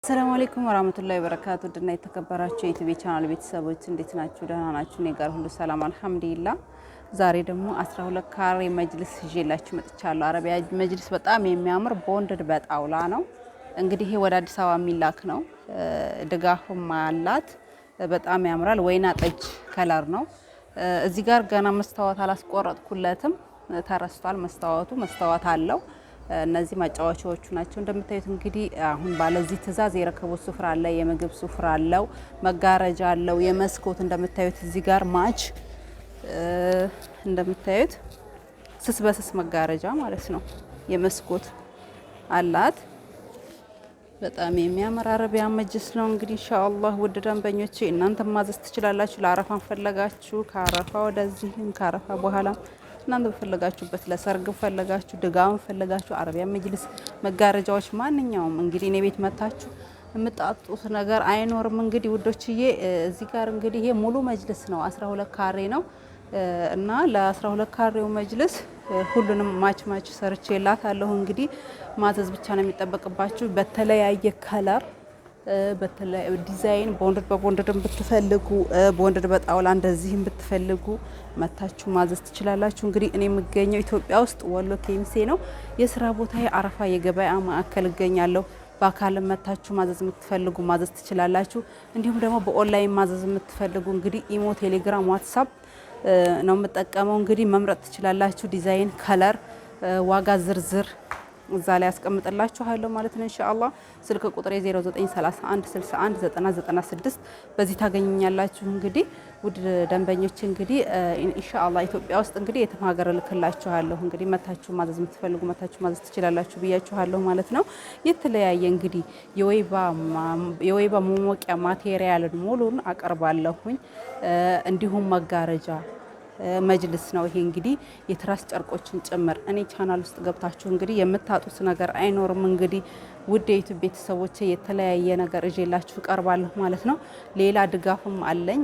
ሰላም አለይኩም ወራህመቱላሂ ወበረካቱ ድና የተከበራችሁ የዩቲዩብ ቻናል ቤተሰቦች እንዴት ናችሁ? ደህና ናችሁ? እኔ ጋር ሁሉ ሰላም አልሐምዱሊላህ። ዛሬ ደግሞ 12 ካሬ መጅልስ ይዤላችሁ መጥቻለሁ። አረቢያ መጅልስ በጣም የሚያምር ቦንድድ በጣውላ ነው። እንግዲህ ይሄ ወደ አዲስ አበባ የሚላክ ነው። ድጋፍም አላት። በጣም ያምራል። ወይና ጠጅ ከለር ነው። እዚህ ጋር ገና መስታወት አላስቆረጥኩለትም። ተረስቷል። መስታወት አለው። እነዚህ ማጫወቻዎቹ ናቸው። እንደምታዩት እንግዲህ አሁን ባለዚህ ትዕዛዝ የረከቦት ሱፍራ አለ፣ የምግብ ሱፍራ አለው፣ መጋረጃ አለው፣ የመስኮት እንደምታዩት እዚህ ጋር ማች እንደምታዩት ስስ በስስ መጋረጃ ማለት ነው። የመስኮት አላት። በጣም የሚያምር አረቢያ መጅልስ ነው። እንግዲህ ኢንሻአላህ ውድ ደንበኞቼ እናንተ ማዘዝ ትችላላችሁ። ለአረፋን ፈለጋችሁ ከአረፋ ወደዚህም ከአረፋ በኋላ እናንተ በፈለጋችሁበት ለሰርግ ፈለጋችሁ ድጋም ፈለጋችሁ አረቢያ መጅልስ መጋረጃዎች ማንኛውም እንግዲህ እኔ ቤት መታችሁ የምጣጡት ነገር አይኖርም። እንግዲህ ውዶችዬ እዚህ ጋር እንግዲህ ይሄ ሙሉ መጅልስ ነው። 12 ካሬ ነው እና ለ12 ካሬው መጅልስ ሁሉንም ማች ሰርቼላታለሁ። እንግዲህ ማዘዝ ብቻ ነው የሚጠበቅባችሁ በተለያየ ከለር በተለያየ ዲዛይን ቦንድድ ብትፈልጉ ቦንድድ በጣውላ እንደዚህም ብትፈልጉ መታችሁ ማዘዝ ትችላላችሁ። እንግዲህ እኔ የምገኘው ኢትዮጵያ ውስጥ ወሎ ኬሚሴ ነው። የስራ ቦታዬ አረፋ የገበያ ማዕከል እገኛለሁ። በአካል መታችሁ ማዘዝ የምትፈልጉ ማዘዝ ትችላላችሁ። እንዲሁም ደግሞ በኦንላይን ማዘዝ የምትፈልጉ እንግዲህ ኢሞ፣ ቴሌግራም፣ ዋትስአፕ ነው የምጠቀመው። እንግዲህ መምረጥ ትችላላችሁ። ዲዛይን፣ ከለር፣ ዋጋ ዝርዝር እዛ ላይ አስቀምጥላችኋለሁ ማለት ነው ኢንሻአላህ። ስልክ ቁጥሬ 0931619096 በዚህ ታገኙኛላችሁ። እንግዲህ ውድ ደንበኞች እንግዲህ ኢንሻአላህ ኢትዮጵያ ውስጥ እንግዲህ የትም ሀገር ልክላችኋለሁ። እንግዲህ መታችሁ ማዘዝ የምትፈልጉ መታችሁ ማዘዝ ትችላላችሁ ብያችኋለሁ ማለት ነው። የተለያየ እንግዲህ የወይባ መሞቂያ ማቴሪያልን ሙሉን አቀርባለሁኝ። እንዲሁም መጋረጃ መጅልስ ነው። ይሄ እንግዲህ የትራስ ጨርቆችን ጭምር እኔ ቻናል ውስጥ ገብታችሁ እንግዲህ የምታጡት ነገር አይኖርም። እንግዲህ ውድ የዩቲዩብ ቤተሰቦቼ የተለያየ ነገር እዤላችሁ ቀርባለሁ ማለት ነው። ሌላ ድጋፍም አለኝ።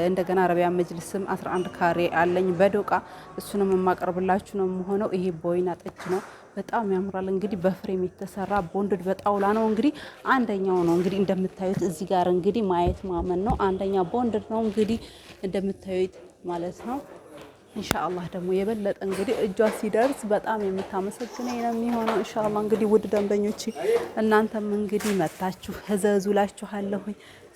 እንደገና አረቢያ መጅልስም 11 ካሬ አለኝ በዶቃ እሱንም የማቀርብላችሁ ነው የምሆነው። ይሄ ቦይና ጠጅ ነው። በጣም ያምራል። እንግዲህ በፍሬም የተሰራ ቦንድድ በጣውላ ነው። እንግዲህ አንደኛው ነው እንግዲህ እንደምታዩት እዚህ ጋር እንግዲህ ማየት ማመን ነው። አንደኛ ቦንድድ ነው እንግዲህ እንደምታዩት ማለት ነው። ኢንሻአላህ ደግሞ የበለጠ እንግዲህ እጇ ሲደርስ በጣም የምታመሰግነኝ ነው የሚሆነው ኢንሻአላህ። እንግዲህ ውድ ደንበኞቼ እናንተም እንግዲህ መታችሁ እዘዙላችኋለሁ።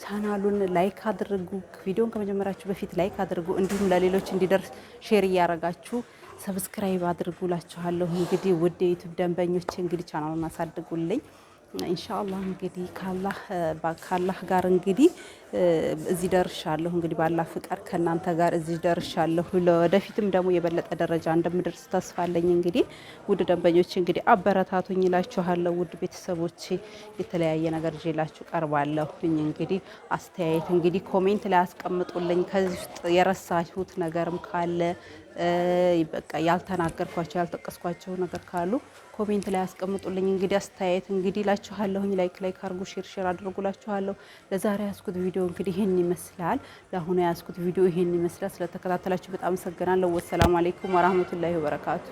ቻናሉን ላይክ አድርጉ። ቪዲዮን ከመጀመራችሁ በፊት ላይክ አድርጉ። እንዲሁም ለሌሎች እንዲደርስ ሼር እያረጋችሁ ሰብስክራይብ አድርጉላችኋለሁ። እንግዲህ ውድ የዩቲዩብ ደንበኞቼ እንግዲህ ቻናሉን አሳድጉልኝ ኢንሻአላህ። እንግዲህ ካላህ ጋር እንግዲህ እዚህ ደርሻለሁ። እንግዲህ ባላህ ፍቃድ ከናንተ ጋር እዚህ ደርሻለሁ። ለወደፊትም ደግሞ የበለጠ ደረጃ እንደምደርስ ተስፋ አለኝ። እንግዲህ ውድ ደንበኞቼ እንግዲህ አበረታቱኝ እላችኋለሁ። ውድ ቤተሰቦቼ የተለያየ ነገር ይዤላችሁ ቀርባለሁ። እንግዲህ አስተያየት እንግዲህ ኮሜንት ላይ አስቀምጡልኝ። ከዚህ ውስጥ የረሳችሁት ነገርም ካለ በቃ ያልተናገርኳቸው ያልጠቀስኳቸው ነገር ካሉ ኮሜንት ላይ አስቀምጡልኝ። እንግዲህ አስተያየት እንግዲህ እላችኋለሁኝ። ላይክ አድርጉ፣ ሼር አድርጉላችኋለሁ። ለዛሬ ያስኩት ቪዲዮ እንግዲህ ይሄን ይመስላል። ለአሁኑ ያስኩት ቪዲዮ ይሄን ይመስላል። ስለተከታተላችሁ በጣም አመሰግናለሁ። ወሰላሙ አለይኩም ወራህመቱላሂ ወበረካቱ።